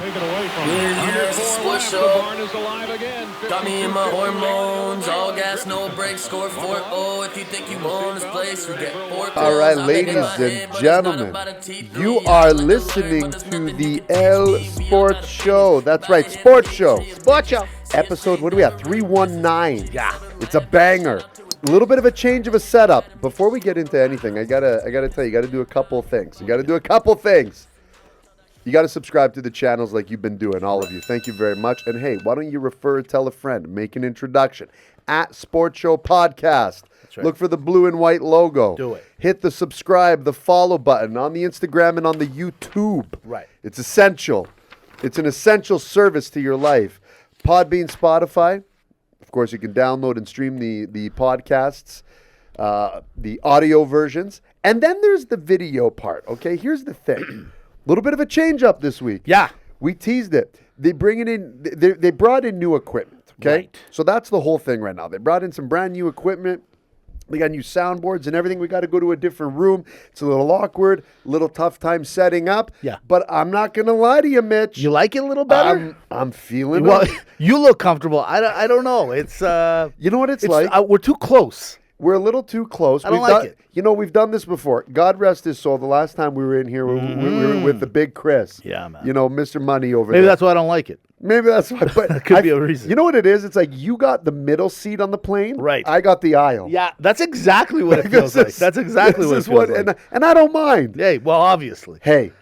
Take it away from him. Under 4 left. The barn is alive again. Got me in my hormones. All gas, no brakes. Score 4-0. If you think you own this place, you get 4 goals. All right, ladies and gentlemen, you are listening to the L Sports Show. That's right, Sports Show. Sports Show. Episode, what do we have? 319. Yeah. It's a banger. A little bit of a change of a setup. Before we get into anything, I gotta tell you, you gotta do a couple things. You got to subscribe to the channels like you've been doing, all of you. Thank you very much. And hey, why don't you refer, tell a friend, make an introduction. At Sports Show Podcast. That's right. Look for the blue and white logo. Do it. Hit the subscribe, the follow button on the Instagram and on the YouTube. Right. It's essential. It's an essential service to your life. Podbean, Spotify. Of course, you can download and stream the podcasts, the audio versions. And then there's the video part, okay? Here's the thing. Little bit of a change up this week. Yeah. We teased it. They brought in new equipment, okay? Right. So that's the whole thing right now. They brought in some brand new equipment. We got new soundboards and everything. We got to go to a different room. It's a little awkward, a little tough time setting up. Yeah. But I'm not going to lie to you, Mitch. You like it a little better? I'm feeling well, it. You look comfortable. I don't know. It's you know what it's like? We're too close. We're a little too close. I don't like it. You know, we've done this before. God rest his soul. The last time we were in here, we were with the big Chris. Yeah, man. You know, Mr. Money over there. Maybe that's why I don't like it. Maybe that's why. But That could be a reason. You know what it is? It's like you got the middle seat on the plane. Right. I got the aisle. Yeah, that's exactly what it feels like. That's exactly what it feels like. And I don't mind. Hey, well, obviously. Hey,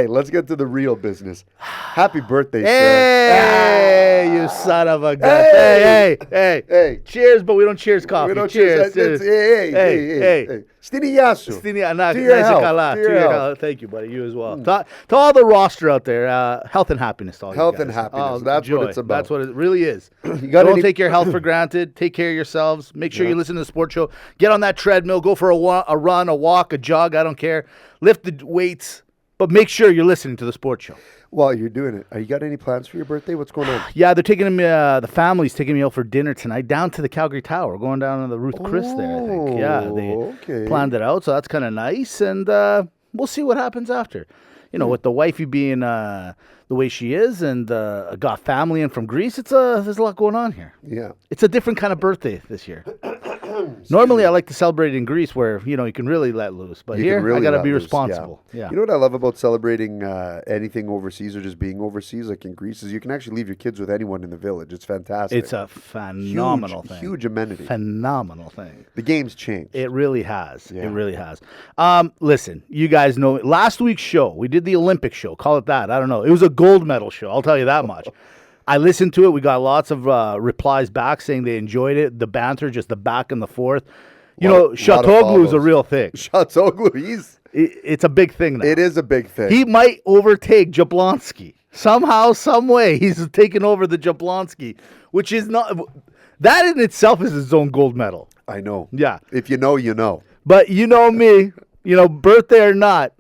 let's get to the real business. Happy birthday, sir. Hey, you son of a gun. Hey. Cheers, but we don't cheers coffee. We don't cheers. Hey. Stiniyasu. To your health. Thank you, buddy. You as well. To all the roster out there, health and happiness to all Health you guys. and happiness. That's joy. what it's about. That's what it really is. Don't take your health for granted. Take care of yourselves. Make sure you listen to the sports show. Get on that treadmill. Go for a run, a walk, a jog. I don't care. Lift the weights. But make sure you're listening to the sports show. While you're doing it, you got any plans for your birthday? What's going on? Yeah, they're taking me. The family's taking me out for dinner tonight down to the Calgary Tower. We're going down to the Ruth Chris there, I think. Yeah, they planned it out, so that's kind of nice. And we'll see what happens after. You know, with the wifey being the way she is, and got family in from Greece, there's a lot going on here. Yeah, it's a different kind of birthday this year. Normally, I like to celebrate in Greece where, you can really let loose. But here, I got to be responsible. Yeah. You know what I love about celebrating anything overseas or just being overseas, like in Greece, is you can actually leave your kids with anyone in the village. It's fantastic. It's a phenomenal thing. Huge amenity. Phenomenal thing. The game's changed. It really has. Yeah. It really has. Listen, you guys know, last week's show, we did the Olympic show. Call it that. I don't know. It was a gold medal show. I'll tell you that much. I listened to it. We got lots of replies back saying they enjoyed it. The banter, just the back and the forth. Shatoglu's a real thing. Shatoglu, it's a big thing now. It is a big thing. He might overtake Jablonski. Somehow, some way, he's taken over the Jablonski, which is not... That in itself is his own gold medal. I know. Yeah. If you know, you know. But you know me, birthday or not,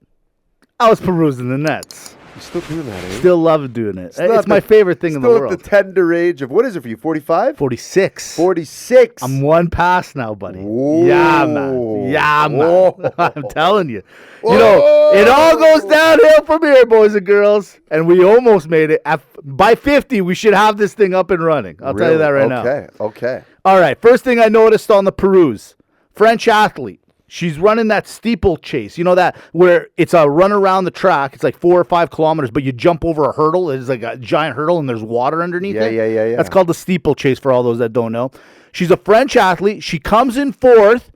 I was perusing the nets. You're still doing that, eh? Still love doing it. It's my favorite thing in the world. Still at the tender age of, what is it for you, 45? 46. 46. I'm one past now, buddy. Whoa. Yeah, man. Whoa. I'm telling you. It all goes downhill from here, boys and girls. And we almost made it. By 50, we should have this thing up and running. I'll tell you that right now. Okay. All right. First thing I noticed on the peruse, French athlete. She's running that steeplechase. You know that where it's a run around the track. It's like 4 or 5 kilometers, but you jump over a hurdle. It's like a giant hurdle, and there's water underneath it. Yeah. That's called the steeplechase for all those that don't know. She's a French athlete. She comes in fourth.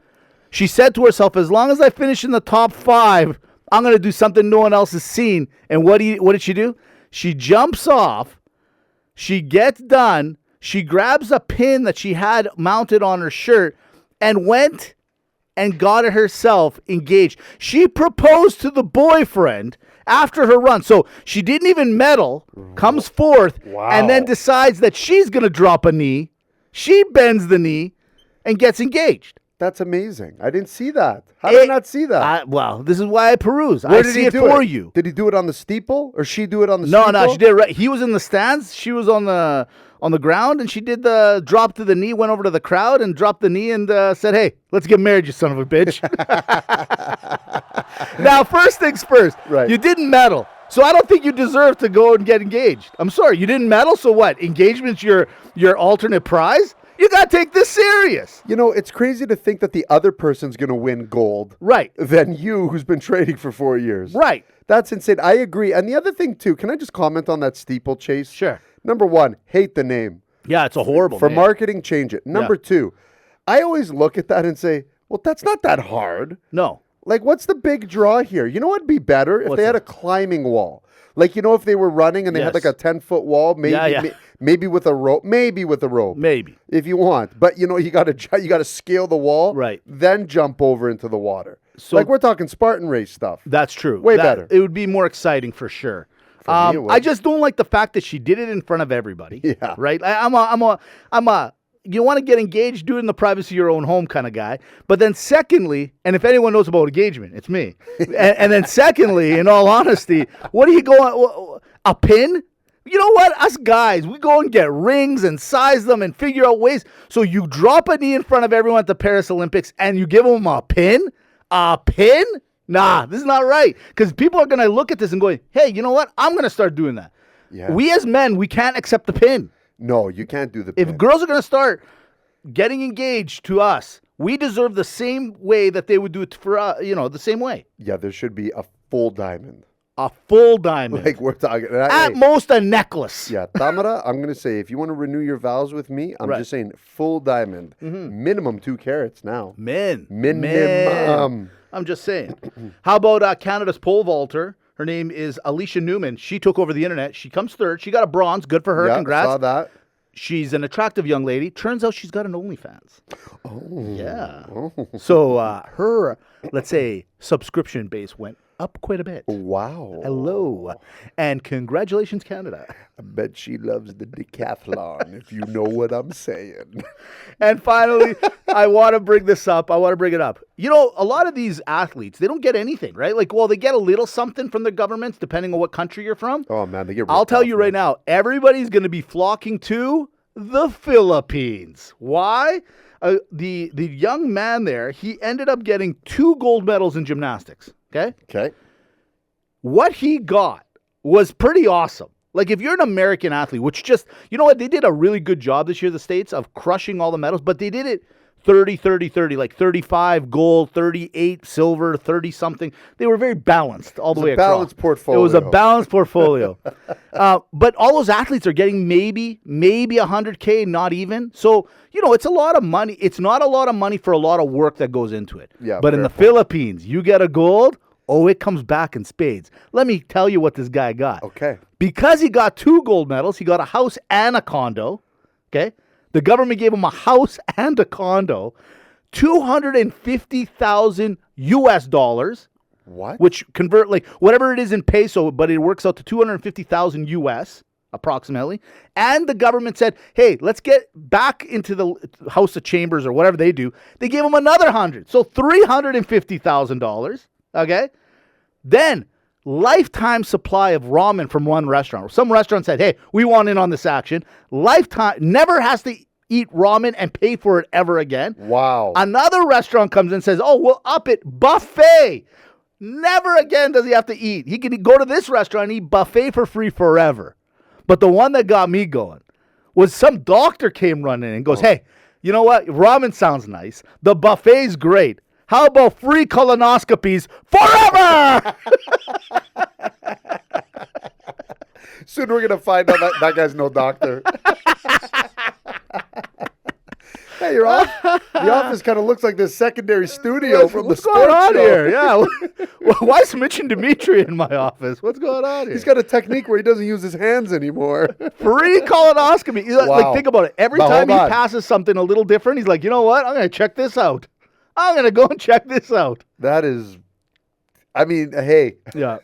She said to herself, as long as I finish in the top 5, I'm going to do something no one else has seen. And what did she do? She jumps off. She gets done. She grabs a pin that she had mounted on her shirt and went and got herself engaged. She proposed to the boyfriend after her run. So she didn't even medal, comes fourth, and then decides that she's going to drop a knee. She bends the knee and gets engaged. That's amazing. I didn't see that. How did I not see that? Well, this is why I peruse. Where I did see he it do for you. Did he do it on the steeple or she do it on the steeple? No, she did it right. He was in the stands. She was on the ground, and she did the drop to the knee, went over to the crowd and dropped the knee and said, hey, let's get married, you son of a bitch. Now, first things first. Right. You didn't medal. So I don't think you deserve to go and get engaged. I'm sorry, you didn't medal, so what? Engagement's your alternate prize? You got to take this serious. You know, it's crazy to think that the other person's going to win gold. Right. Than you, who's been trading for 4 years. Right. That's insane. I agree. And the other thing, too, can I just comment on that steeplechase? Sure. Number one, hate the name. Yeah, it's a horrible For name. marketing, change it. Number two, I always look at that and say, well, that's not that hard. No. Like, what's the big draw here? You know what'd be better? If What's they had that? a climbing wall. Like, you know, if they were running and they had like a 10-foot wall, maybe maybe with a rope. Maybe with a rope. Maybe. If you want. But, you know, you got to scale the wall. Right. Then jump over into the water. So, like, we're talking Spartan race stuff. That's true. Way better. It would be more exciting for sure. For me, it would. I just don't like the fact that she did it in front of everybody. Yeah. Right? I'm a you want to get engaged, do it in the privacy of your own home kind of guy. But then secondly, and if anyone knows about engagement, it's me. and then secondly, in all honesty, what are you going, a pin? You know what? Us guys, we go and get rings and size them and figure out ways. So you drop a knee in front of everyone at the Paris Olympics and you give them a pin? A pin? Nah, this is not right. Because people are going to look at this and go, hey, you know what? I'm going to start doing that. Yeah. We as men, we can't accept the pin. No, you can't do the If pin. girls are going to start getting engaged to us, we deserve the same way that they would do it for us, the same way. Yeah, there should be a full diamond. A full diamond. Like we're talking. At most a necklace. Yeah, Tamara, I'm going to say, if you want to renew your vows with me, I'm just saying full diamond. Minimum 2 carats now. Minimum. I'm just saying. How about Canada's pole vaulter? Her name is Alicia Newman. She took over the internet. She comes third. She got a bronze. Good for her. Yeah, Congrats. saw that. She's an attractive young lady. Turns out she's got an OnlyFans. Oh. Yeah. So her, let's say, subscription base went up quite a bit. Wow. Hello. And congratulations, Canada. I bet she loves the decathlon, if you know what I'm saying. And finally, I want to bring this up. I want to bring it up. You know, a lot of these athletes, they don't get anything, right? Like, well, they get a little something from the governments, depending on what country you're from. Oh, man, they get I'll ripped tell off, you man. right now, everybody's going to be flocking to the Philippines. Why? The young man there, he ended up getting 2 gold medals in gymnastics, okay? Okay. What he got was pretty awesome. Like, if you're an American athlete, which just, you know what, they did a really good job this year, the States, of crushing all the medals, but they did it 30, 30, 30, like 35 gold, 38 silver, 30 something. They were very balanced all the way across. Balanced portfolio. It was a balanced portfolio. But all those athletes are getting maybe $100K, not even. So, you know, it's a lot of money. It's not a lot of money for a lot of work that goes into it. Yeah, but in the Philippines, you get a gold, it comes back in spades. Let me tell you what this guy got. Okay. Because he got 2 gold medals, he got a house and a condo. Okay? The government gave him a house and a condo, $250,000 US dollars. What? Which convert, like, whatever it is in peso, but it works out to 250,000 US approximately. And the government said, hey, let's get back into the House of Chambers or whatever they do. They gave him another 100. So $350,000. Okay? Then lifetime supply of ramen from one restaurant. Some restaurant said, hey, we want in on this action. Lifetime, never has to eat ramen and pay for it ever again. Wow. Another restaurant comes in and says, we'll up it, buffet. Never again does he have to eat. He can go to this restaurant and eat buffet for free forever. But the one that got me going was some doctor came running and goes, hey, you know what? Ramen sounds nice. The buffet's great. How about free colonoscopies forever? Soon we're going to find out that guy's no doctor. Hey, the office kind of looks like this secondary studio from the What's sports going on show. here? Yeah. Why is Mitch and Dimitri in my office? What's going on here? He's got a technique where he doesn't use his hands anymore. Free colonoscopy. Wow. Like, think about it. Every But time he hold on. passes something a little different, he's like, you know what? I'm going to check this out. I'm going to go and check this out. That is, I mean, hey, Yeah.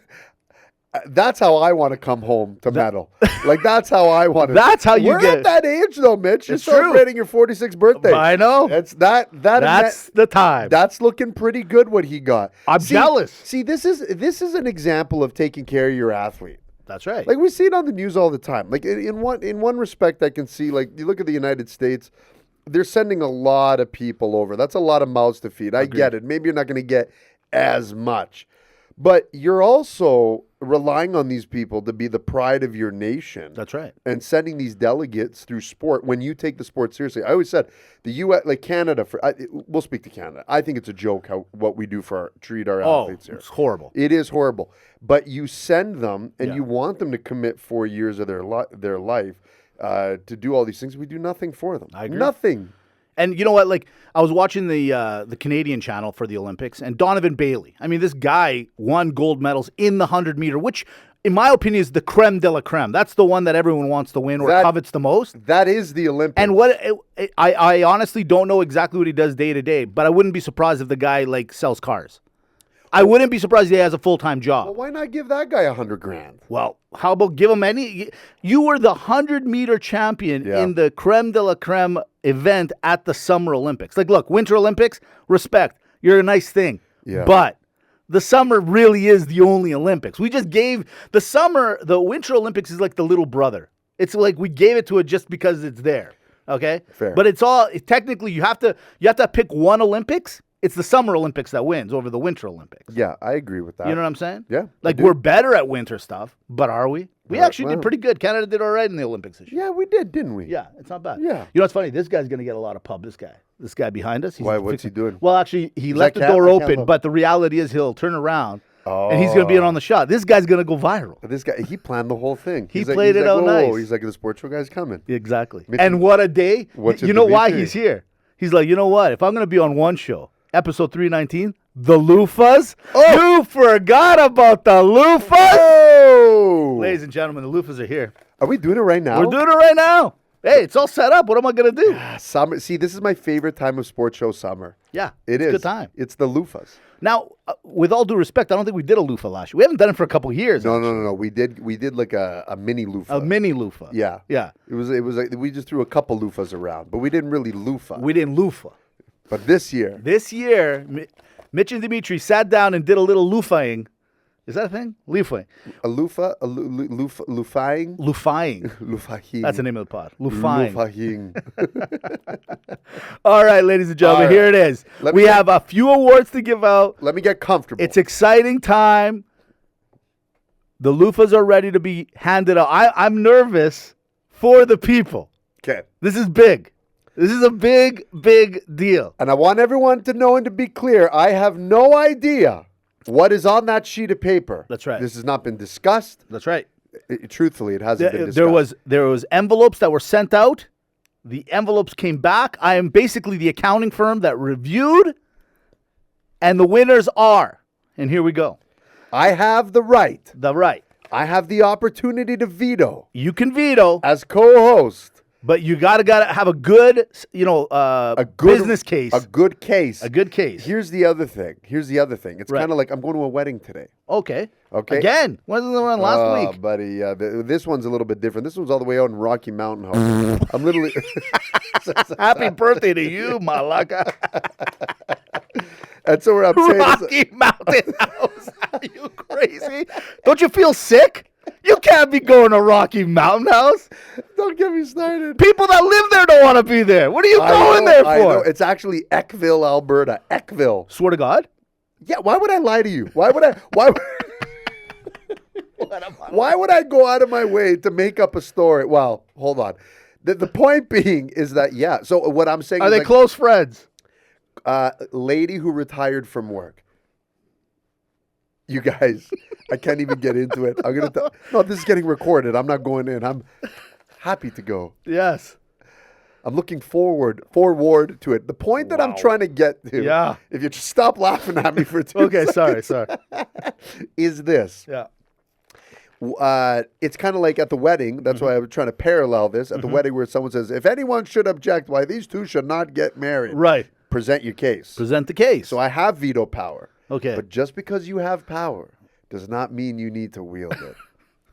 that's how I want to come home to medal. Like, that's how I want to. That's how you We're get at that age, though, Mitch. You're It's true. celebrating your 46th birthday. I know. That's the time. That's looking pretty good what he got. I'm jealous. See, this is an example of taking care of your athlete. That's right. Like, we see it on the news all the time. Like, in one respect, I can see, like, you look at the United States, they're sending a lot of people over. That's a lot of mouths to feed. I get it. Maybe you're not going to get as much. But you're also relying on these people to be the pride of your nation. That's right. And sending these delegates through sport when you take the sport seriously. I always said the U.S., like Canada, we'll speak to Canada. I think it's a joke what we do treat our athletes here. It's horrible. It is horrible. But you send them and you want them to commit 4 years of their life to do all these things. We do nothing for them. I agree. Nothing. And you know what? Like, I was watching the Canadian channel for the Olympics, and Donovan Bailey. I mean, this guy won gold medals in the 100-meter, which, in my opinion, is the creme de la creme. That's the one that everyone wants to win or covets the most. That is the Olympics. And I honestly don't know exactly what he does day to day, but I wouldn't be surprised if the guy like sells cars. I wouldn't be surprised if he has a full-time job. Well, why not give that guy $100,000? Well, how about give him any? You were the 100-meter champion in the creme de la creme event at the Summer Olympics. Like, look, Winter Olympics, respect. You're a nice thing. Yeah. But the summer really is the only Olympics. We just gave the Winter Olympics is like the little brother. It's like we gave it to it just because it's there. Okay? Fair. But technically you have to pick one Olympics. It's the Summer Olympics that wins over the Winter Olympics. Yeah, I agree with that. You know what I'm saying? Yeah. Like, we're better at winter stuff, but are we? We actually did well. pretty good. Canada did all right in the Olympics this year. Yeah, we did, didn't we? Yeah, it's not bad. Yeah. You know what's funny? This guy's going to get a lot of pub, this guy behind us. Why? What's he doing? Well, actually, he left the that door cat? I can't open, look. but the reality is he'll turn around, and he's going to be in on the shot. This guy's going to go viral. This guy, he planned the whole thing. He played it out nice. He's like, the sports show guy's coming. Exactly. Mitch And what a day. What's You it know to why be? he's here? He's like, you know what? If I'm going to be on one show, episode 319, the Loofahs. You forgot about the Loofahs. Oh! Ladies and gentlemen, the Loofahs are here. Are we doing it right now? We're doing it right now. Hey, it's all set up. What am I going to do? Summer. See, this is my favorite time of sports show, summer. Yeah, It it's is. a good time. It's the loofahs. Now, with all due respect, I don't think we did a loofah last year. We haven't done it for a couple of years. No. We did like a mini loofah. A mini loofah. Yeah. Yeah. It was like we just threw a couple loofahs around, but we didn't really loofah. We didn't loofah. But this year, Mitch and Dimitri sat down and did a little loofahing. Is that a thing? Loofahing. a loofah, loofahing? Loofahing. Loofahing. That's the name of the pod. Loofahing. Loofahing. All right, ladies and gentlemen, All right. here it is. We have a few awards to give out. Let me get comfortable. It's exciting time. The loofahs are ready to be handed out. I'm nervous for the people. Okay. This is big. This is a big, big deal. And I want everyone to know and to be clear, I have no idea what is on that sheet of paper. That's right. This has not been discussed. That's right. Truthfully, it hasn't been discussed. There was envelopes that were sent out. The envelopes came back. I am basically the accounting firm that reviewed, and the winners are. And here we go. I have the right. I have the opportunity to veto You can veto, as co-host. but you gotta have a good, business case. A good case. A good case. Here's the other thing. It's Right. kind of like I'm going to a wedding today. Okay. Okay. Again. Wasn't the one last week? Buddy, this one's a little bit different. This one's all the way out in Rocky Mountain House. I'm literally... Happy birthday to you, Malaka. And so what I'm saying is... Rocky Mountain House. Are you crazy? Don't you feel sick? You can't be going to Rocky Mountain House. Don't get me started. People that live there don't want to be there. What are you going there I know. for? It's actually Eckville, Alberta. Eckville. Swear to God. Yeah, why would I lie to you? Why would I go out of my way to make up a story? Well, hold on. The point being is that, yeah. So what I'm saying Are is they like, close friends? lady who retired from work. You guys, I can't even get into it. I'm gonna. No, this is getting recorded. I'm not going in. I'm happy to go. Yes. I'm looking forward to it. The point that I'm trying to get to, Yeah. if you just stop laughing at me for 2 Okay, seconds, sorry. is this. Yeah. It's kind of like at the wedding. That's why I was trying to parallel this. At the wedding where someone says, if anyone should object why these two should not get married, Right. present your case. Present the case. So I have veto power. Okay. But just because you have power does not mean you need to wield it.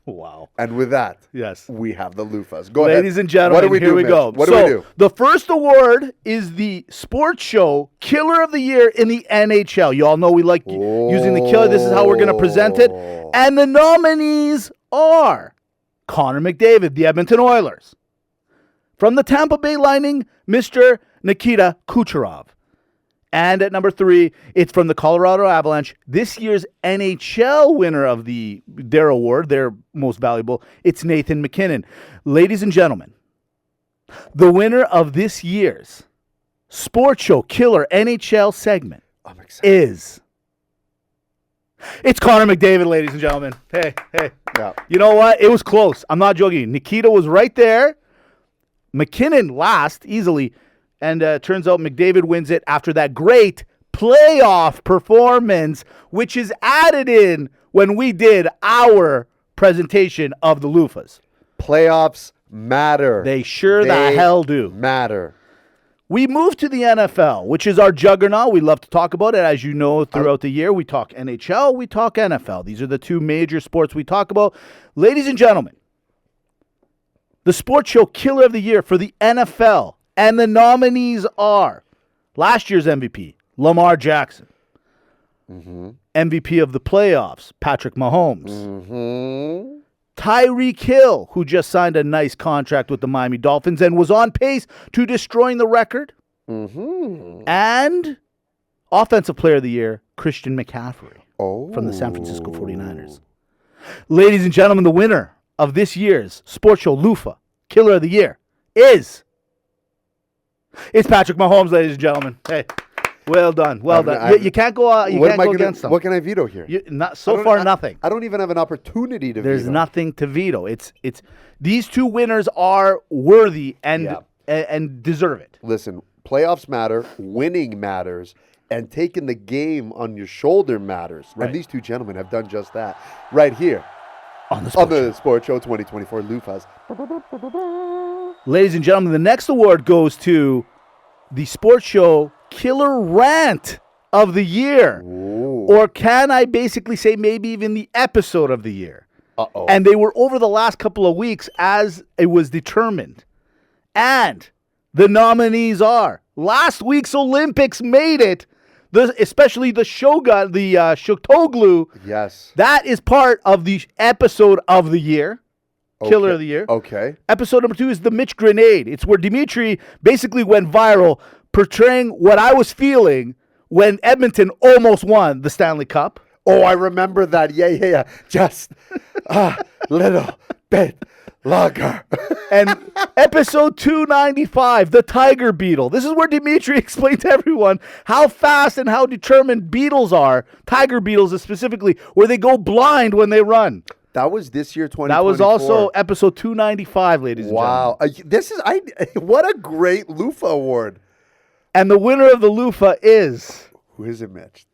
Wow. And with that, Yes. we have the loofahs. Go ahead. Ladies and gentlemen, what do we here do, we Mitch? go. What do we do? The first award is the Sports Show Killer of the Year in the NHL. You all know we like using the killer. This is how we're going to present it. And the nominees are Connor McDavid, the Edmonton Oilers. From the Tampa Bay Lightning, Mr. Nikita Kucherov. And at number 3, it's from the Colorado Avalanche. This year's NHL winner of their award, their most valuable, it's Nathan MacKinnon. Ladies and gentlemen, the winner of this year's Sports Show Killer NHL segment is... It's Connor McDavid, ladies and gentlemen. Hey. Yeah. You know what? It was close. I'm not joking. Nikita was right there. McKinnon last, easily. And turns out McDavid wins it after that great playoff performance, which is added in when we did our presentation of the Loofahs. Playoffs matter. They the hell do. Matter. We move to the NFL, which is our juggernaut. We love to talk about it. As you know, throughout the year, we talk NHL, we talk NFL. These are the two major sports we talk about. Ladies and gentlemen, the Sports Show Killer of the Year for the NFL, and the nominees are last year's MVP, Lamar Jackson. MVP of the playoffs, Patrick Mahomes. Tyreek Hill, who just signed a nice contract with the Miami Dolphins and was on pace to destroying the record. And Offensive Player of the Year, Christian McCaffrey from the San Francisco 49ers. Ladies and gentlemen, the winner of this year's Sports Show Loofah Killer of the Year it's Patrick Mahomes, ladies and gentlemen. Hey, well done. You can't go against them. What can I veto here? Nothing. I don't even have an opportunity to veto. There's nothing to veto. It's these two winners are worthy and deserve it. Listen, playoffs matter, winning matters, and taking the game on your shoulder matters. Right. And these two gentlemen have done just that right here on the Sports Show 2024 Loofahs. Ladies and gentlemen, the next award goes to the Sports Show Killer Rant of the Year. Ooh. Or can I basically say maybe even the episode of the year? Uh-oh. And they were over the last couple of weeks as it was determined. And the nominees are last week's Olympics made it. Especially the Shogun, the Shoktoglu. Yes. That is part of the episode of the year. Killer of the Year. Okay. Episode number 2 is the Mitch Grenade. It's where Dimitri basically went viral portraying what I was feeling when Edmonton almost won the Stanley Cup. Oh, I remember that. Yeah. Just a little bit longer. And episode 295, the Tiger Beetle. This is where Dimitri explained to everyone how fast and how determined beetles are. Tiger beetles specifically, where they go blind when they run. That was this year, 2024. That was also episode 295, ladies and gentlemen. Wow. What a great Loofah award. And the winner of the Loofah is... Who is it, Mitch?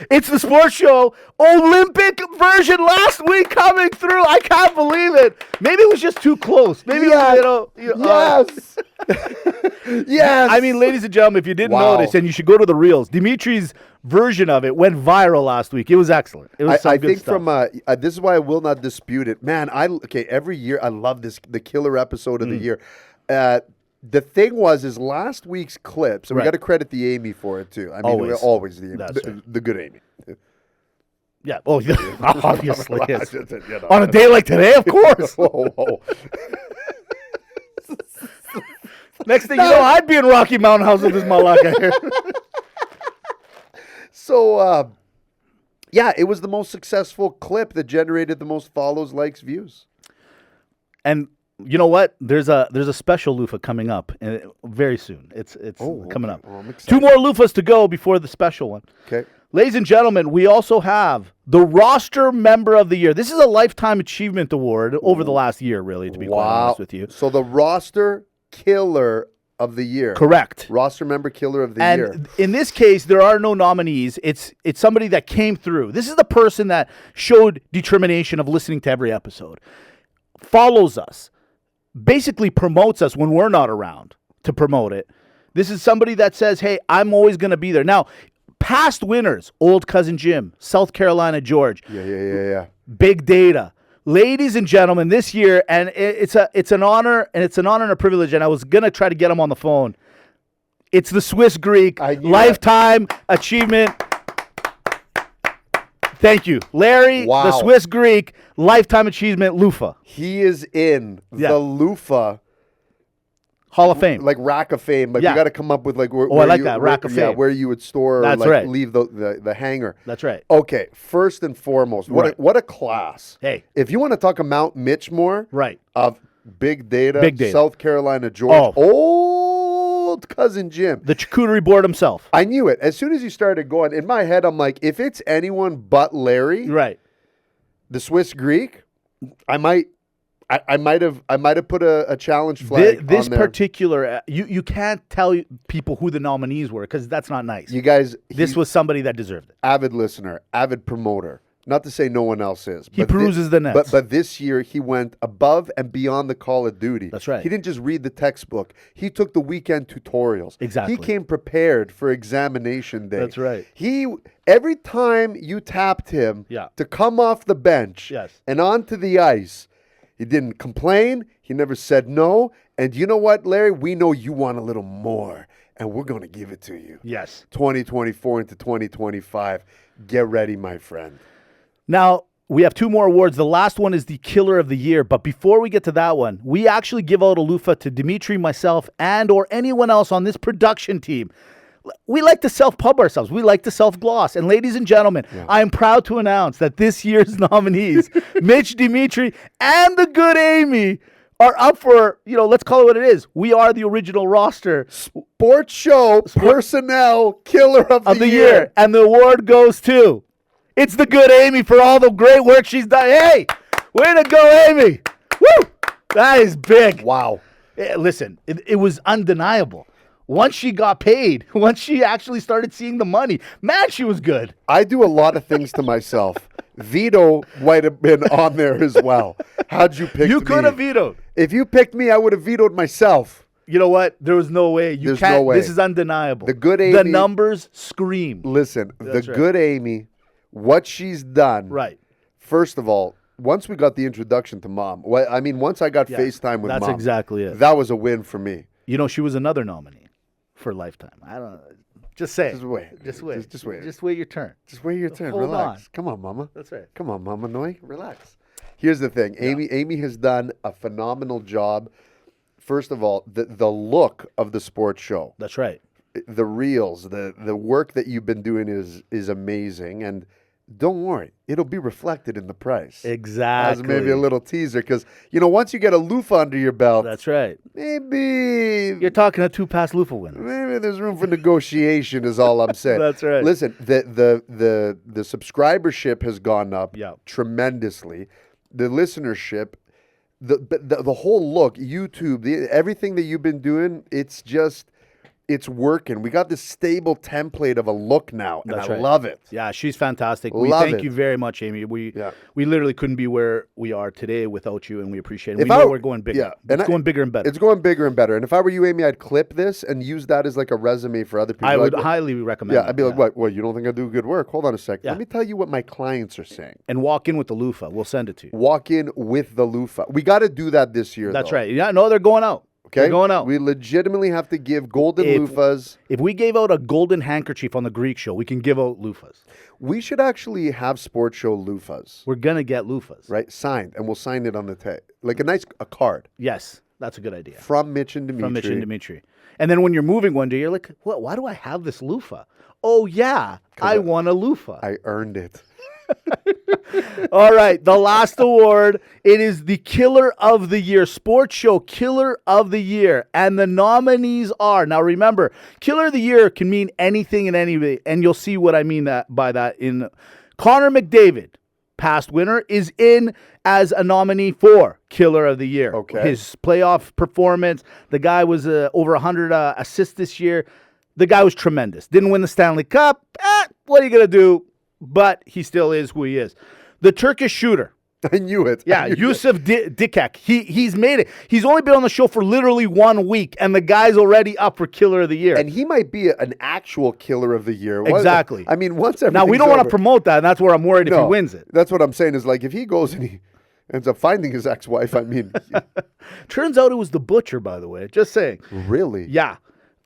It's the Sports Show Olympic version last week coming through. I can't believe it. Maybe it was just too close. Maybe Yes. Yes. I mean, ladies and gentlemen, if you didn't notice, and you should go to the reels, Dimitri's version of it went viral last week. It was excellent. It was some good stuff. This is why I will not dispute it. Man, every year I love the killer episode of the year. The thing is last week's clips, and we got to credit the Amy for it too. I mean, always the Amy, the good Amy. Yeah. Oh, yeah. Obviously. Yes. On a day like today, of course. Whoa. Next thing you know, I'd be in Rocky Mountain House with this MALAKA here. So, it was the most successful clip that generated the most follows, likes, views. And you know what? There's a special loofah coming up very soon. It's coming up. Oh, 2 more loofahs to go before the special one. Okay. Ladies and gentlemen, we also have the Roster Member of the Year. This is a Lifetime Achievement Award over the last year, really, to be quite honest with you. So the Roster Killer of the Year. Correct. Roster Member Killer of the Year. And in this case, there are no nominees. It's somebody that came through. This is the person that showed determination of listening to every episode, follows us, basically promotes us when we're not around to promote it. This is somebody that says, hey, I'm always going to be there. Now, past winners, Old Cousin Jim, South Carolina George. Yeah. Big Data. Ladies and gentlemen, this year, and it's an honor and a privilege, and I was going to try to get him on the phone. It's the Swiss Greek Lifetime Achievement. Thank you. Larry, the Swiss Greek Lifetime Achievement Loofah. He is in the Loofah Hall of Fame. Like Rack of Fame. Like Yeah. you got to come up with like where, I where like you, that, where- Rack of Yeah, Fame. where you would store or That's like right. leave the hanger. That's right. Okay, first and foremost, Right. what a class. Hey. If you want to talk about Mitch more, Right. of Big Data, Big Data. South Carolina George, Oh. old cousin Jim. The charcuterie board himself. I knew it. As soon as you started going, in my head, I'm like, if it's anyone but Larry, Right. the Swiss Greek, I might have put a challenge flag This on there. particular, you can't tell people who the nominees were because that's not nice. You guys, This was somebody that deserved it. avid listener, avid promoter. Not to say no one else is. He peruses the nets. But this year he went above and beyond the Call of Duty. That's right. He didn't just read the textbook. He took the weekend tutorials. Exactly. He came prepared for examination day. That's right. Every time you tapped him Yeah. to come off the bench Yes. and onto the ice, he didn't complain. He never said no. And you know what, Larry? We know you want a little more, and we're going to give it to you. Yes. 2024 into 2025. Get ready, my friend. Now, we have two more awards. The last one is the Killer of the Year. But before we get to that one, we actually give out a loofah to Dimitri, myself, and or anyone else on this production team. We like to self-pub ourselves. We like to self-gloss. And ladies and gentlemen, I am proud to announce that this year's nominees, Mitch, Dimitri, and the good Amy, are up for, let's call it what it is. We are the original roster Sports show personnel killer of of the the year. year. And the award goes to, it's the good Amy for all the great work she's done. Hey, way to go, Amy. Woo! That is big. Wow. Listen, it was undeniable. Once she got paid, once she actually started seeing the money, man, she was good. I do a lot of things to myself. Veto might have been on there as well. How'd you pick me? You could have vetoed. If you picked me, I would have vetoed myself. You know what? There was no way. There's no way. This is undeniable. The good The Amy- numbers scream. Listen, That's the right. good Amy, what she's done. Right. First of all, once we got the introduction to Mom, once I got FaceTime with That's Mom. exactly it. That was a win for me. She was another nominee for Lifetime. I don't know. Just say it. Just wait. Just wait. Just wait. Just wait your turn. Just wait your turn. Hold Relax. on. Come on, Mama. That's right. Come on, Mama Noi. Relax. Here's the thing. Amy has done a phenomenal job. First of all, the look of the sports show, That's right. the reels, the work that you've been doing is amazing. And don't worry, it'll be reflected in the price. Exactly. As maybe a little teaser, because once you get a loofah under your belt, That's right. maybe You're talking a 2-pass loofah winner. maybe there's room for negotiation. Is all I'm saying. That's right. Listen, the subscribership has gone up Yeah. tremendously. The listenership, the whole look, YouTube, everything that you've been doing, it's working. We got this stable template of a look now, and That's I right. love it. Yeah, she's fantastic. We Love thank it. you very much, Amy. We Yeah. literally couldn't be where we are today without you, and we appreciate it. If We know we're going bigger. yeah, It's going bigger and better. It's going bigger and better. And if I were you, Amy, I'd clip this and use that as like a resume for other people. I would Like, highly recommend yeah, that. I'd be like, what? You don't think I do good work? Hold on a sec. Yeah. Let me tell you what my clients are saying. And walk in with the loofah. We'll send it to you. Walk in with the loofah. We got to do that this year. That's though. right. Yeah, no, they're going out. Okay, They're going out. We legitimately have to give golden If- loofahs. If we gave out a golden handkerchief on the Greek show, we can give out loofahs. We should actually have sports show loofahs, We're going to get loofahs. right? Signed, and we'll sign it on the tape, like a card Yes, that's a good idea. from Mitch and Dimitri. From Mitch and Dimitri. And then when you're moving one day, you're like, what? Why do I have this loofah? Oh, yeah, I won a loofah. I earned it. All right, the last award. It is the Killer of the Year, Sports Show Killer of the Year. And the nominees are, now remember, Killer of the Year can mean anything and anything, and you'll see what I mean by that in Connor McDavid, past winner, is in as a nominee for Killer of the Year. Okay. His playoff performance, the guy was over 100 assists this year. The guy was tremendous. Didn't win the Stanley Cup. What are you going to do? But he still is who he is. The Turkish shooter. I knew it. Yeah, Yusuf Dikek. He's made it. He's only been on the show for literally 1 week, and the guy's already up for Killer of the Year. And he might be an actual killer of the year. Exactly. I mean, once everything's Now, we don't want to over- promote that, and that's where I'm worried if he wins it. That's what I'm saying is like if he goes and he ends up finding his ex-wife, I mean, Turns out it was the butcher, by the way. Just saying. really? Yeah.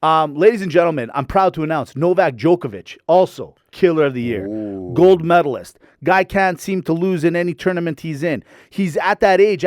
Ladies and gentlemen, I'm proud to announce Novak Djokovic, also killer of the year, gold medalist. Guy can't seem to lose in any tournament he's in. He's at that age,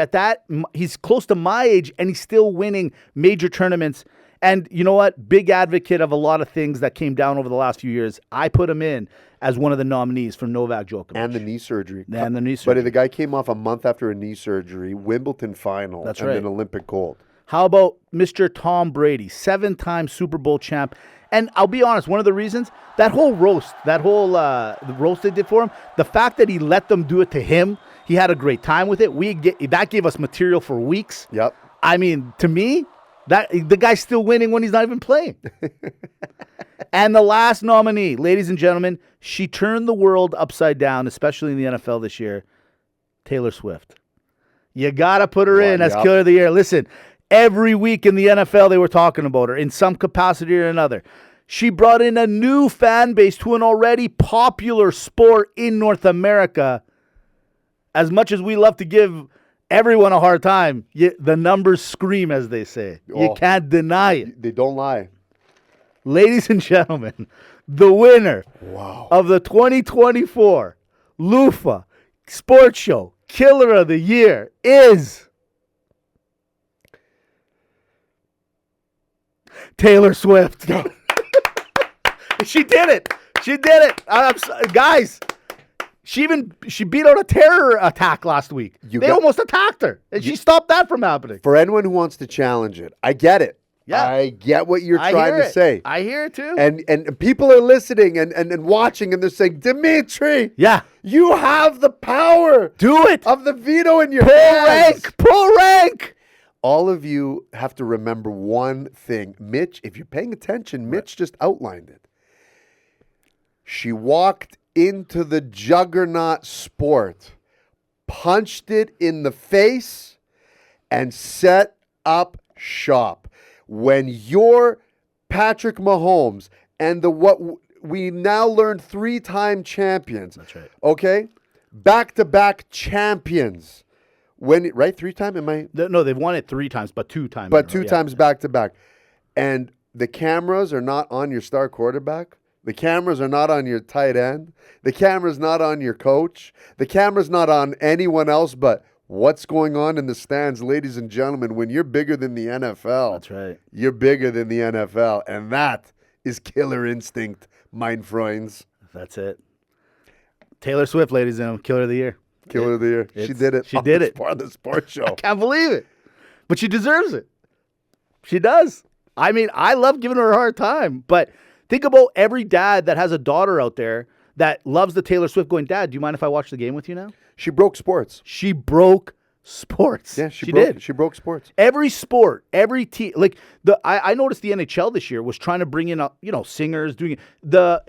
he's close to my age, and he's still winning major tournaments. And you know what? Big advocate of a lot of things that came down over the last few years. I put him in as one of the nominees for Novak Djokovic. And the knee surgery. And the knee surgery. But the guy came off a month after a knee surgery, Wimbledon final, That's and right. then Olympic gold. How about Mr. Tom Brady, 7-time Super Bowl champ? And I'll be honest, one of the reasons, that whole roast they did for him, the fact that he let them do it to him, he had a great time with it. That gave us material for weeks. Yep. I mean, to me, the guy's still winning when he's not even playing. And the last nominee, ladies and gentlemen, she turned the world upside down, especially in the NFL this year, Taylor Swift. You got to put her in as Killer of the Year. Listen, every week in the NFL, they were talking about her in some capacity or another. She brought in a new fan base to an already popular sport in North America. As much as we love to give everyone a hard time, the numbers scream, as they say. You can't deny it. They don't lie. Ladies and gentlemen, the winner of the 2024 Loofah Sports Show Killer of the Year is Taylor Swift. She did it. She did it. Guys, she beat out a terror attack last week. They almost attacked her, and she stopped that from happening. For anyone who wants to challenge it, I get it. Yeah. I get what you're trying to say. I hear it too. And people are listening and watching, and they're saying, Dimitri, you have the power. Do it. Of the veto in your hands. Pull rank. All of you have to remember one thing. Mitch, if you're paying attention, Mitch just outlined it. She walked into the juggernaut sport, punched it in the face, and set up shop. When you're Patrick Mahomes and what we now learned 3-time champions. That's right. Okay? Back-to-back champions. Right? 3-time? Am I? No, they've won it 3 times, but 2 times. But 2 times back-to-back. And the cameras are not on your star quarterback. The cameras are not on your tight end. The camera's not on your coach. The camera's not on anyone else but what's going on in the stands, ladies and gentlemen. When you're bigger than the NFL, that's right. You're bigger than the NFL, and that is killer instinct, mein Freunds. That's it. Taylor Swift, ladies and gentlemen, Killer of the Year. Killer of the Year. She did it. She did it. Part of the sports show. I can't believe it, but she deserves it. She does. I mean, I love giving her a hard time, but think about every dad that has a daughter out there that loves the Taylor Swift going, Dad, do you mind if I watch the game with you now? She broke sports. She broke sports. Yeah, she did. She broke sports. Every sport, every team. Like I noticed the NHL this year was trying to bring in singers doing the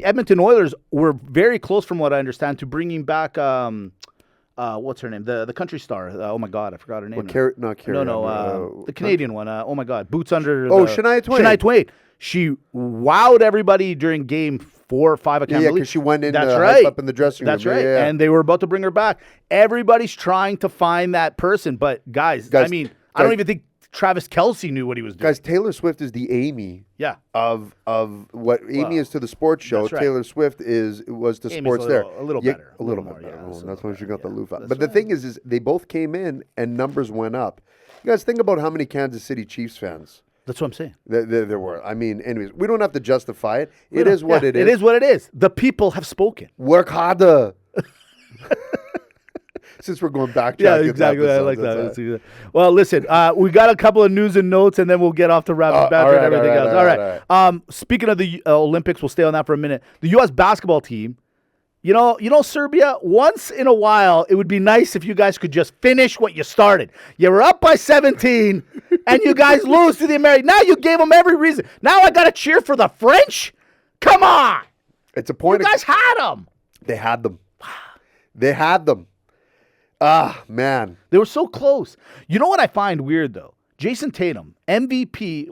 Edmonton Oilers were very close, from what I understand, to bringing back what's her name, the country star. Oh my God, I forgot her name. The Canadian one. Oh my God, boots under. Shania Twain. Shania Twain. She wowed everybody during game 4 or 5. I can't believe. Because she went in. That's right. Up in the dressing room. That's right. Yeah. And they were about to bring her back. Everybody's trying to find that person, but guys, I don't even think Travis Kelce knew what he was doing. Guys, Taylor Swift is the Amy. Yeah. Of what Amy is to the sports show. Right. Taylor Swift was to Amy's sports there. A little better. A little more, bit better. yeah, Well, that's why she got the loofah. But the thing is they both came in and numbers went up. You guys think about how many Kansas City Chiefs fans. That's what I'm saying. There were. I mean, anyways, we don't have to justify it. It is what it is. It is what it is. The people have spoken. Work harder. Since we're going back. Yeah, exactly. I like that. Well, listen, we got a couple of news and notes, and then we'll get off to rapid banter and everything else. All right. Speaking of the Olympics, we'll stay on that for a minute. The U.S. basketball team, you know, Serbia, once in a while, it would be nice if you guys could just finish what you started. You were up by 17, and you guys lose to the Americans. Now you gave them every reason. Now I got to cheer for the French? Come on. It's a point. You guys had them. They had them. They had them. Ah, man. They were so close. You know what I find weird, though? Jason Tatum, MVP,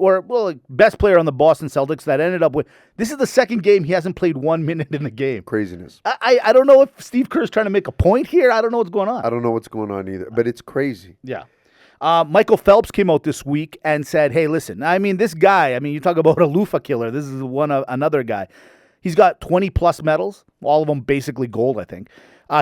best player on the Boston Celtics that ended up with, this is the second game he hasn't played 1 minute in the game. Craziness. I don't know if Steve Kerr's trying to make a point here. I don't know what's going on. I don't know what's going on either, but it's crazy. Yeah. Michael Phelps came out this week and said, hey, listen, I mean, this guy, I mean, you talk about a loofah killer. This is another guy. He's got 20-plus medals, all of them basically gold, I think.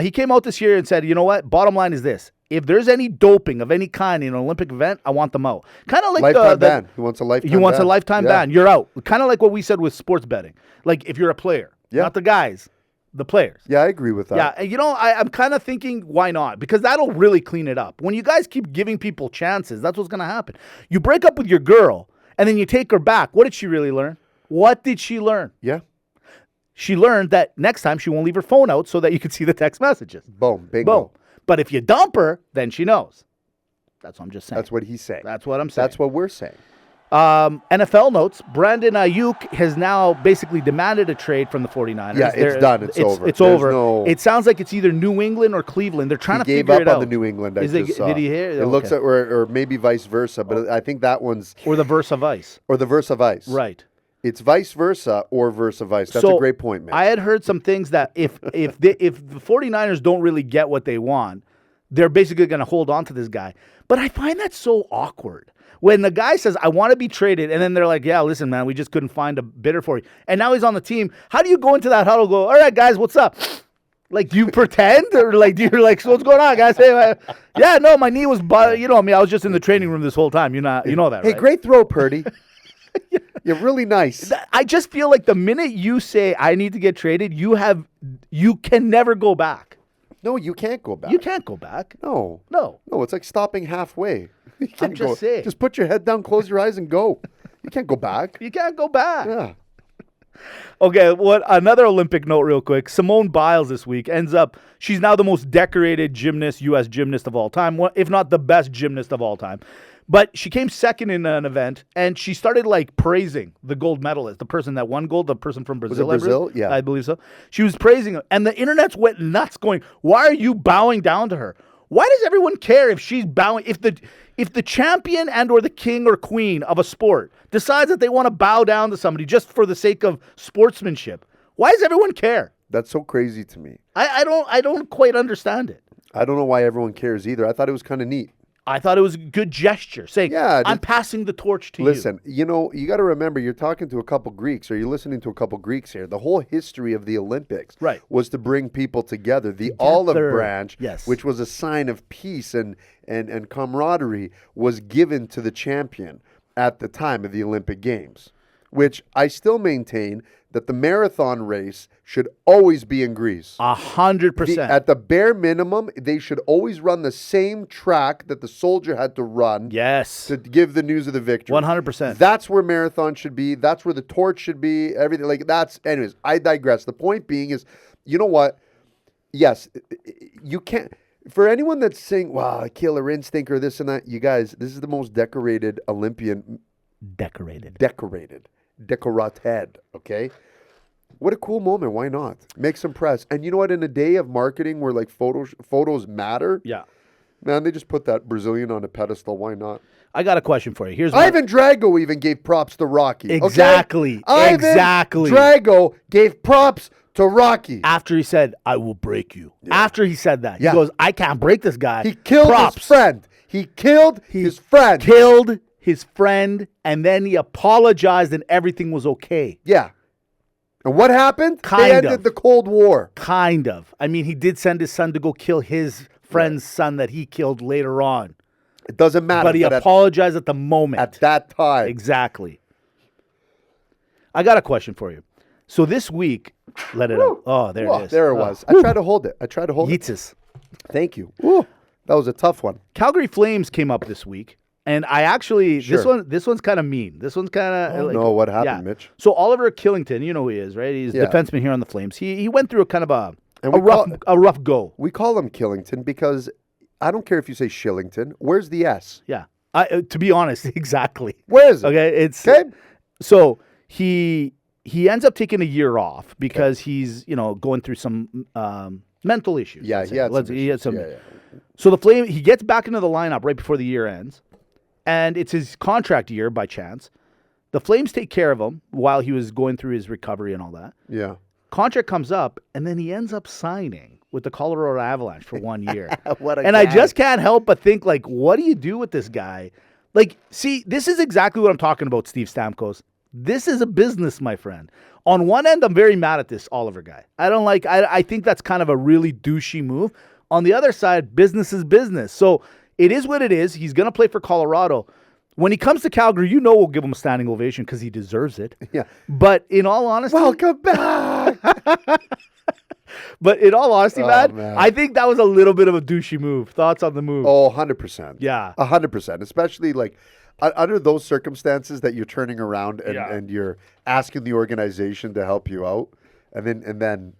He came out this year and said, you know what? Bottom line is this. If there's any doping of any kind in an Olympic event, I want them out. Kind of like lifetime ban. He wants a lifetime ban. He wants a lifetime ban. You're out. Kind of like what we said with sports betting. Like if you're a player, not the guys, the players. Yeah, I agree with that. Yeah, and I'm kind of thinking, why not? Because that'll really clean it up. When you guys keep giving people chances, that's what's going to happen. You break up with your girl, and then you take her back. What did she really learn? What did she learn? Yeah. She learned that next time she won't leave her phone out so that you can see the text messages. Boom. Bingo. Boom. But if you dump her, then she knows. That's what I'm just saying. That's what he's saying. That's what I'm saying. That's what we're saying. NFL notes, Brandon Ayuk has now basically demanded a trade from the 49ers. Yeah, it's done. It's over. It's over. It sounds like it's either New England or Cleveland. They're trying to figure it out. He gave up on the New England, I just saw. Did he hear? It looks like, or maybe vice versa, but I think that one's... Or the versa vice. Or the versa vice. Right. It's vice versa or versa vice. That's a great point, man. I had heard some things that if the 49ers don't really get what they want, they're basically going to hold on to this guy. But I find that so awkward. When the guy says, I want to be traded, and then they're like, yeah, listen, man, we just couldn't find a bidder for you. And now he's on the team. How do you go into that huddle and go, all right, guys, what's up? Like, do you pretend? Or, like, do you like, so what's going on, guys? Hey, yeah, no, my knee was, I was just in the training room this whole time. You know that, right? Hey, great throw, Purdy. You're really nice. I just feel like the minute you say, I need to get traded, you can never go back. No, you can't go back. You can't go back. No, it's like stopping halfway. You can't I'm just saying. Just put your head down, close your eyes, and go. You can't go back. You can't go back. Yeah. Okay, another Olympic note real quick. Simone Biles this week she's now the most decorated U.S. gymnast of all time, if not the best gymnast of all time. But she came second in an event, and she started, praising the gold medalist, the person that won gold, the person from Brazil. Was it Brazil? Yeah. I believe so. She was praising him, and the internet went nuts going, why are you bowing down to her? Why does everyone care if she's bowing? If the champion and or the king or queen of a sport decides that they want to bow down to somebody just for the sake of sportsmanship, why does everyone care? That's so crazy to me. I don't quite understand it. I don't know why everyone cares either. I thought it was kind of neat. I thought it was a good gesture, saying, I'm passing the torch to you. Listen, you got to remember, you're talking to a couple Greeks, or you're listening to a couple Greeks here. The whole history of the Olympics was to bring people together. The olive branch, which was a sign of peace and camaraderie, was given to the champion at the time of the Olympic Games, which I still maintain that the marathon race should always be in Greece. 100%. At the bare minimum, they should always run the same track that the soldier had to run to give the news of the victory. 100%. That's where marathon should be. That's where the torch should be. Everything anyways, I digress. The point being is, you know what? Yes, you can't. For anyone that's saying, wow, killer instinct or this and that, you guys, this is the most decorated Olympian. Decorated, okay? What a cool moment. Why not? Make some press. And you know what? In a day of marketing where photos matter, man, they just put that Brazilian on a pedestal. Why not? I got a question for you. Here's Ivan Drago even gave props to Rocky. Exactly. Okay? Ivan Drago gave props to Rocky. After he said, I will break you. After he said that, he goes, I can't break this guy. He killed his friend. He killed his friend. Killed his friend, and then he apologized and everything was okay. Yeah. And what happened? They ended the Cold War. Kind of. I mean, he did send his son to go kill his friend's son that he killed later on. It doesn't matter. But he apologized at the moment. At that time. Exactly. I got a question for you. So this week, let it out. Oh, there it is. There it was. I tried to hold it. Yeetses. Thank you. Woo. That was a tough one. Calgary Flames came up this week. And I actually, this one's kind of mean. This one's kind of... no, what happened, Mitch? So Oliver Killington, you know who he is, right? He's a defenseman here on the Flames. He went through a kind of a rough go. We call him Killington because I don't care if you say Shillington. Where's the S? Yeah. To be honest, exactly. Where is it? Okay, it's... Okay. So he ends up taking a year off because he's, going through some mental issues. Yeah, he had some... So the Flame, he gets back into the lineup right before the year ends. And it's his contract year by chance. The Flames take care of him while he was going through his recovery and all that. Yeah. Contract comes up, and then he ends up signing with the Colorado Avalanche for 1 year. What a and guy. I just can't help but think, like, what do you do with this guy? Like, see, this is exactly what I'm talking about, Steve Stamkos. This is a business, my friend. On one end, I'm very mad at this Oliver guy. I think that's kind of a really douchey move. On the other side, business is business. So it is what it is. He's going to play for Colorado. When he comes to Calgary, we'll give him a standing ovation because he deserves it. Yeah. But in all honesty... Welcome back! But in all honesty, Man. I think that was a little bit of a douchey move. Thoughts on the move? Oh, 100%. Yeah. 100%. Especially like under those circumstances that you're turning around and you're asking the organization to help you out. And then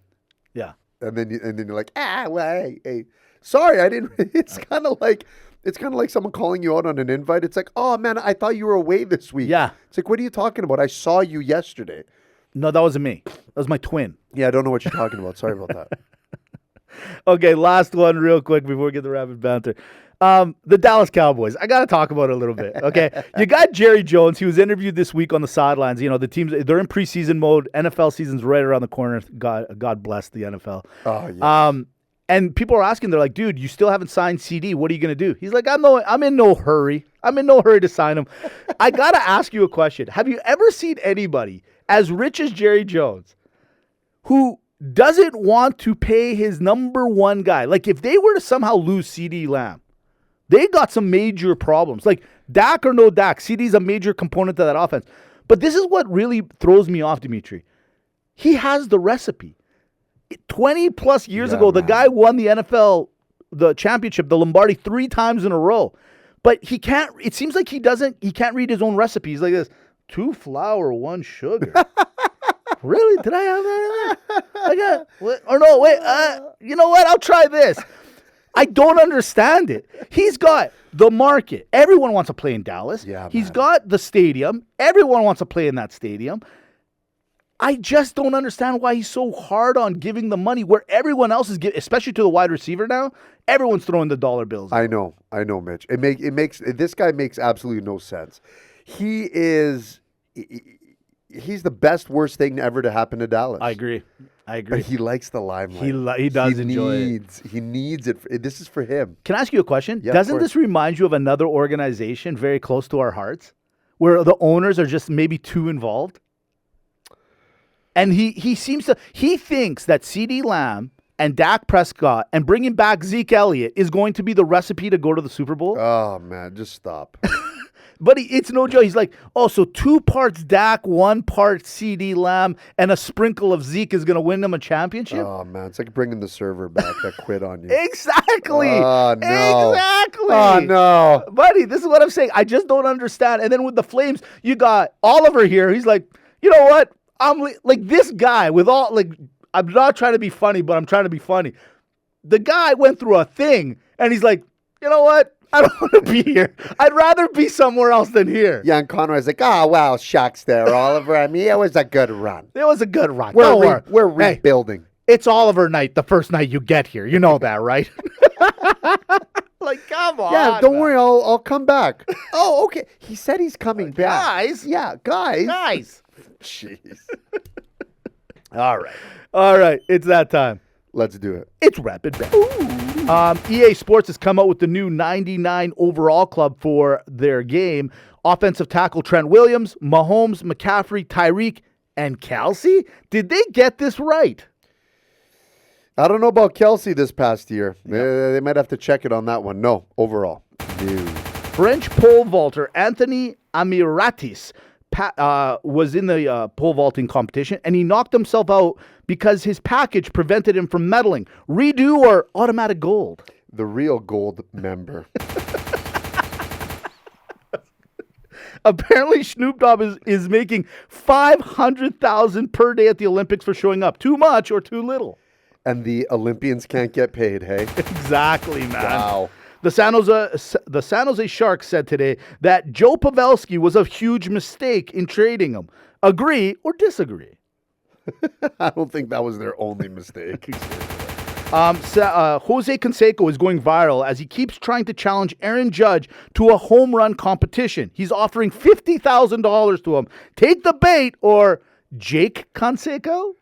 yeah. And then you're like, well, hey, sorry, I didn't. It's kind of like someone calling you out on an invite. It's like, oh man, I thought you were away this week. Yeah. It's like, what are you talking about? I saw you yesterday. No, that wasn't me. That was my twin. Yeah, I don't know what you're talking about. Sorry about that. Okay, last one real quick before we get the rapid banter. The Dallas Cowboys. I got to talk about it a little bit, okay? You got Jerry Jones. He was interviewed this week on the sidelines. The teams, they're in preseason mode. NFL season's right around the corner. God bless the NFL. Oh, yeah. And people are asking, they're like, dude, you still haven't signed CD. What are you going to do? He's like, I'm in no hurry. I'm in no hurry to sign him. I got to ask you a question. Have you ever seen anybody as rich as Jerry Jones who doesn't want to pay his number one guy? Like, if they were to somehow lose CD Lamb, they got some major problems. Like, Dak or no Dak, CD's a major component of that offense. But this is what really throws me off, Dimitri. He has the recipe. 20 plus years ago, the guy won the NFL, the championship, the Lombardi 3 times in a row. But he can't, it seems like he can't read his own recipes like this. 2 flour, 1 sugar. Really? Did I have that? I got, or no, wait, you know what? I'll try this. I don't understand it. He's got the market. Everyone wants to play in Dallas. Yeah, He's got the stadium. Everyone wants to play in that stadium. I just don't understand why he's so hard on giving the money where everyone else is giving, especially to the wide receiver now. Everyone's throwing the dollar bills. I know, Mitch. This guy makes absolutely no sense. He's the best worst thing ever to happen to Dallas. I agree. But he likes the limelight. He does enjoy it. He needs it. This is for him. Can I ask you a question? Yeah, Doesn't this remind you of another organization very close to our hearts where the owners are just maybe too involved? And he thinks that CeeDee Lamb and Dak Prescott and bringing back Zeke Elliott is going to be the recipe to go to the Super Bowl. Oh, man, just stop. But it's no joke. He's like, so 2 parts Dak, 1 part CeeDee Lamb, and a sprinkle of Zeke is going to win them a championship? Oh, man, it's like bringing the server back that quit on you. Exactly. Oh, no. Exactly. Oh, no. Buddy, this is what I'm saying. I just don't understand. And then with the Flames, you got Oliver here. He's like, you know what? I'm like this guy with all, like, I'm not trying to be funny, but I'm trying to be funny. The guy went through a thing, and he's like, you know what? I don't want to be here. I'd rather be somewhere else than here. Yeah, and Conroy's like, oh, wow, shucks there, Oliver. I mean, it was a good run. It was a good run. We're rebuilding. Hey, it's Oliver night the first night you get here. You know that, right? Like, come on. Yeah, don't worry. I'll come back. Oh, okay. He said he's coming back. Guys. Yeah, guys. Guys. Jeez. All right. It's that time. Let's do it. It's Rapid Bet. EA Sports has come out with the new 99 overall club for their game. Offensive tackle Trent Williams, Mahomes, McCaffrey, Tyreek, and Kelsey. Did they get this right? I don't know about Kelsey this past year. Yeah. They might have to check it on that one. No, overall. Dude. French pole vaulter Anthony Amiratis was in the pole vaulting competition, and he knocked himself out because his package prevented him from medaling. Redo or automatic gold? The real gold member. Apparently, Snoop Dogg is making $500,000 per day at the Olympics for showing up. Too much or too little? And the Olympians can't get paid, hey? Exactly, man. Wow. The San Jose Sharks said today that Joe Pavelski was a huge mistake in trading him. Agree or disagree? I don't think that was their only mistake. Jose Canseco is going viral as he keeps trying to challenge Aaron Judge to a home run competition. He's offering $50,000 to him. Take the bait or Jake Canseco?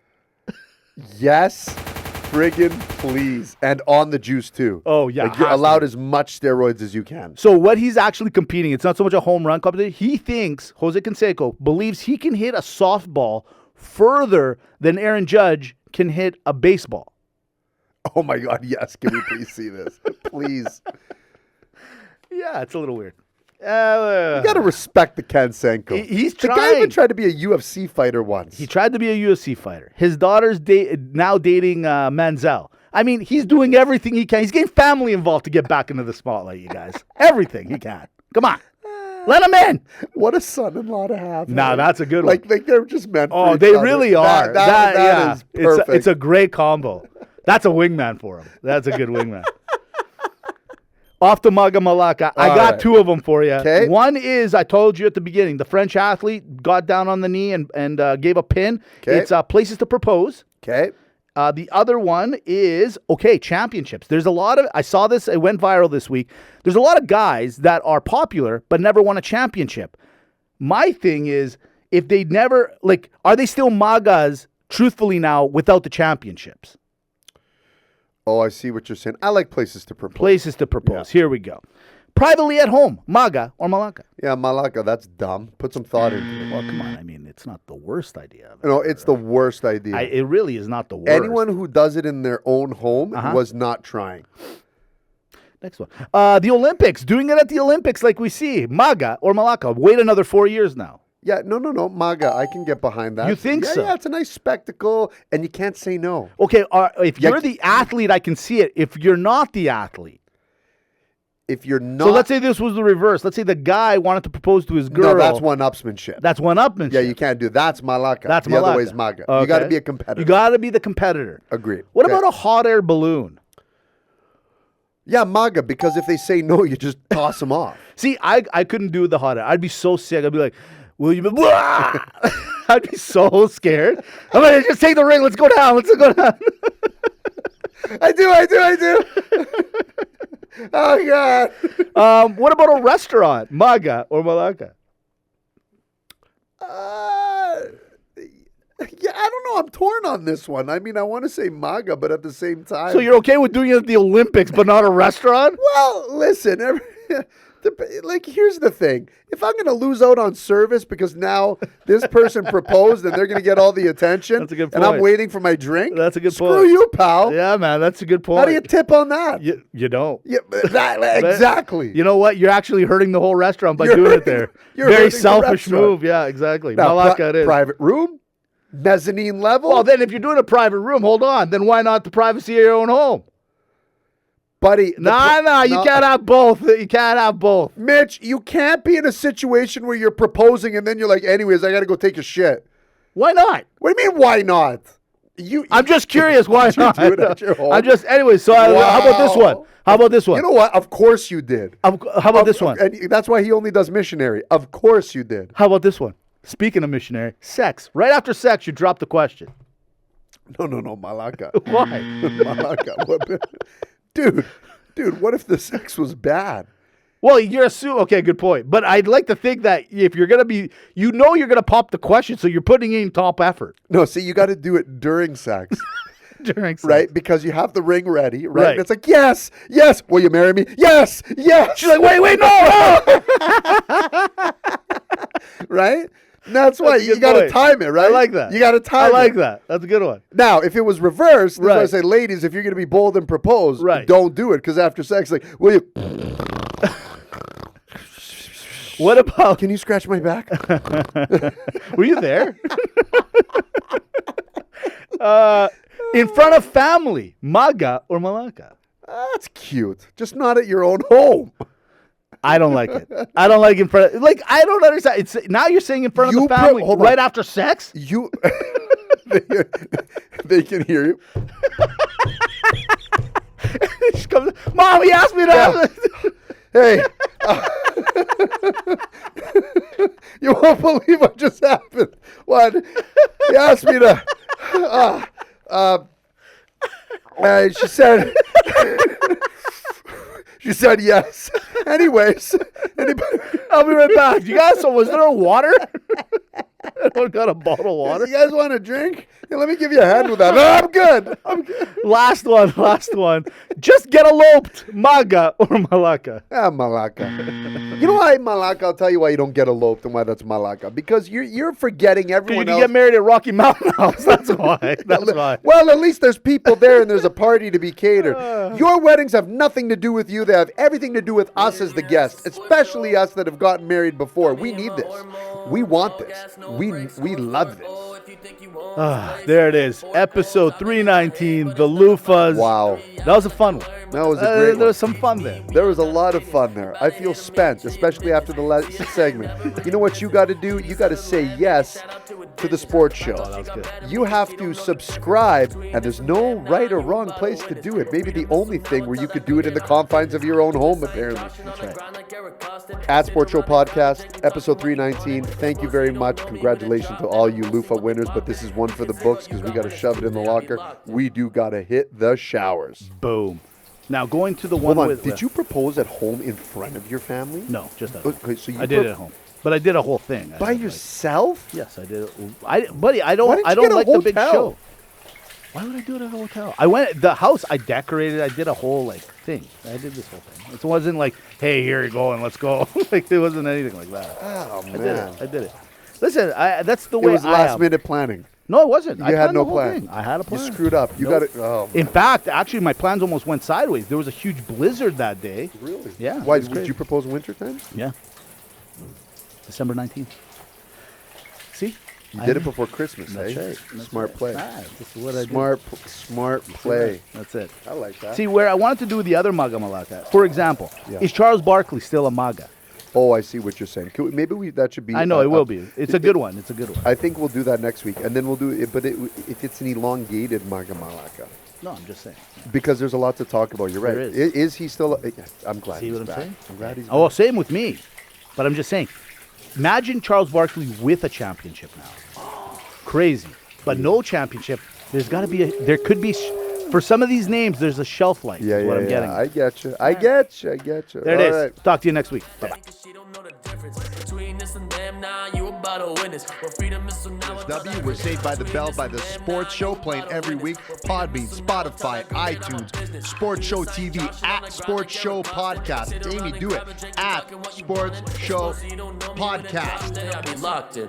Yes, friggin' please. And on the juice, too. Oh, yeah. Like, you're allowed as much steroids as you can. So what he's actually competing, it's not so much a home run competition. He thinks, Jose Canseco, believes he can hit a softball further than Aaron Judge can hit a baseball. Oh, my God, yes. Can we please see this? Please. Yeah, it's a little weird. You got to respect the Canseco. He's The guy trying. even tried to be a UFC fighter once. He tried to be a UFC fighter. His daughter's now dating Manziel. I mean, he's doing everything he can. He's getting family involved to get back into the spotlight, you guys. Everything he can. Come on. Let him in. What a son-in-law to have. Nah, that's a good one. Like they're just meant for each they other. really are. That is perfect. It's a great combo. That's a wingman for him. That's a good wingman. Off to MAGA Malaka. I got two of them for you. Okay. One is, I told you at the beginning, the French athlete got down on the knee and gave a pin. Okay. It's Places to Propose. Okay. The other one is, championships. There's a lot of, I saw this, it went viral this week. There's a lot of guys that are popular but never won a championship. My thing is, if they never, are they still MAGAs, truthfully now, without the championships? Oh, I see what you're saying. I like Places to Propose. Places to Propose. Here we go. Privately at home, MAGA or Malaka? Yeah, Malaka, that's dumb. Put some thought into it. Well, come on. I mean, it's not the worst idea. No, it's the worst idea. It really is not the worst. Anyone who does it in their own home was not trying. Next one. The Olympics. Doing it at the Olympics like we see. MAGA or Malaka. Wait another 4 years now. Yeah, no, MAGA. I can get behind that. You think so? Yeah, it's a nice spectacle, and you can't say no. Okay, if you're the athlete, I can see it. If you're not the athlete. If you're not... So let's say this was the reverse. Let's say the guy wanted to propose to his girl. No, that's one-upsmanship. That's one-upmanship. Yeah, you can't do that. That's Malaka. That's the Malaka. other way is MAGA. Okay. You got to be a competitor. You got to be the competitor. Agreed. What about a hot air balloon? Yeah, MAGA, because if they say no, you just toss them off. See, I couldn't do the hot air. I'd be so sick. I'd be like, will you... I'd be so scared. I'm like, just take the ring. Let's go down. Let's go down. I do. Oh, God. What about a restaurant? MAGA or Malaka? Yeah, I don't know. I'm torn on this one. I mean, I want to say MAGA, but at the same time... So you're okay with doing it at the Olympics, but not a restaurant? Well, listen, here's the thing. If I'm going to lose out on service because now this person proposed and they're going to get all the attention, that's a good and I'm point. waiting for my drink, That's a good screw point. you, pal. Yeah, man, that's a good point. How do you tip on that? You don't. Yeah, exactly. You know what? You're actually hurting the whole restaurant by You're doing hurting- it there. you're Very hurting the selfish restaurant. move. Yeah, exactly. Now, Malaka it is. private room, mezzanine level. Well, then if you're doing a private room, hold on. Then why not the privacy of your own home? Buddy. No, you can't have both. You can't have both. Mitch, you can't be in a situation where you're proposing and then you're like, anyways, I got to go take a shit. Why not? What do you mean, why not? I'm just curious why You not. do it at your home? Anyway, so how about this one? How about this one? You know what? Of course you did. How about this one? And that's why he only does missionary. Of course you did. How about this one? Speaking of missionary, sex. Right after sex, you drop the question. No, Malaka. Why? Malaka. Dude, what if the sex was bad? Well, you're assuming. Okay, good point. But I'd like to think that if you're going to be, you're going to pop the question, so you're putting in top effort. No, see, you got to do it during sex. During sex. Right? Because you have the ring ready, right? Right. And it's like, yes, will you marry me? Yes. She's like, wait, no. Right? And that's why That's a you good got to point. time it, right? I like that. You got to time it. I like that. That's a good one. Now, if it was reversed, that's why I Right. say, ladies, if you're going to be bold and propose, Right. don't do it. Because after sex, like, will you? What about? Can you scratch my back? Were you there? In front of family, MAGA or Malaka? That's cute. Just not at your own home. I don't like it. I don't like in front. I don't understand. It's now you're saying in front of the family hold on. right after sex. You, they can hear you. She comes, Mom, he asked me to. Hey, you won't believe what just happened. What? He asked me to. She said. She said yes. Anyways, I'll be right back. You guys, so was there water? Everyone got a bottle of water. You guys want a drink? Yeah, let me give you a hand with that. No, I'm good. I'm good. Last one. Just get eloped, MAGA or MALAKA. Malaka. You know why Malaka? I'll tell you why you don't get eloped and why that's Malaka. Because you're forgetting You everyone can else. get married at Rocky Mountain House. That's why. That's why. Well, at least there's people there and there's a party to be catered. Your weddings have nothing to do with you. They have everything to do with us as the guests, especially us that have gotten married before. We need this. We want this. We love this. There it is. Episode 319, the Loofahs. Wow. That was a fun one. That was a great one. There was some fun there. There was a lot of fun there. I feel spent, especially after the last segment. You know what you got to do? You got to say yes to the sports show. Oh, that was good. You have to subscribe, and there's no right or wrong place to do it. Maybe the only thing where you could do it in the confines of your own home, apparently. That's right. At Sports Show Podcast, episode 319. Thank you very much. Congratulations to all you Loofah winners, but this is one for the books because we got to shove it in the locker. We do got to hit the showers. Boom. Now, going to the one Hold on. with... Did you propose at home in front of your family? No, just at home. Okay, so you I did it at home. But I did a whole thing. By yourself? Yes, I did. Buddy, I Why don't didn't you get a like the big hotel? show. Why would I do it at a hotel? I went the house. I decorated. I did a whole thing. I did this whole thing. It wasn't like, hey, here you go and let's go. It wasn't anything like that. Oh, I man. did it. Listen, that's the way It was last minute planning. No, it wasn't. I You had planned no the whole plan. thing. I had a plan. You screwed up. You Nope. got it. Oh, In fact, actually, my plans almost went sideways. There was a huge blizzard that day. really? Yeah. Why it was did crazy. you propose wintertime? Yeah. December 19th. See? You did it before Christmas, That's eh? right. That's Smart right. play. This is what I do. Smart play. That's it. I like that. See, where I wanted to do with the other MAGA Malaka, for example, Yeah. is Charles Barkley still a MAGA? Oh, I see what you're saying. Maybe that should be. I know, it will be. It's a good one. It's a good one. I think we'll do that next week, and then we'll do it. But if it's an elongated MAGA Malaka, No, I'm just saying. because there's a lot to talk about. You're right. There is. Is he still? I'm glad. See he's what I'm back. saying? I'm glad he's. Oh, well, same with me. But I'm just saying, imagine Charles Barkley with a championship now. Crazy. But no championship. There's got to be there could be, for some of these names, there's a shelf life. Yeah, is what yeah, I'm yeah. getting. I get you. I get you. I get you. There it All is. right. Talk to you next week. Bye-bye. She don't know the difference between this and them. Now you about to win this. Well, freedom is so now. W. We're saved by the bell by the Sports Show, playing every week. Podbean, Spotify, iTunes, Sports Show TV, at Sports Show Podcast. Amy, do it. At Sports Show Podcast. Be locked in.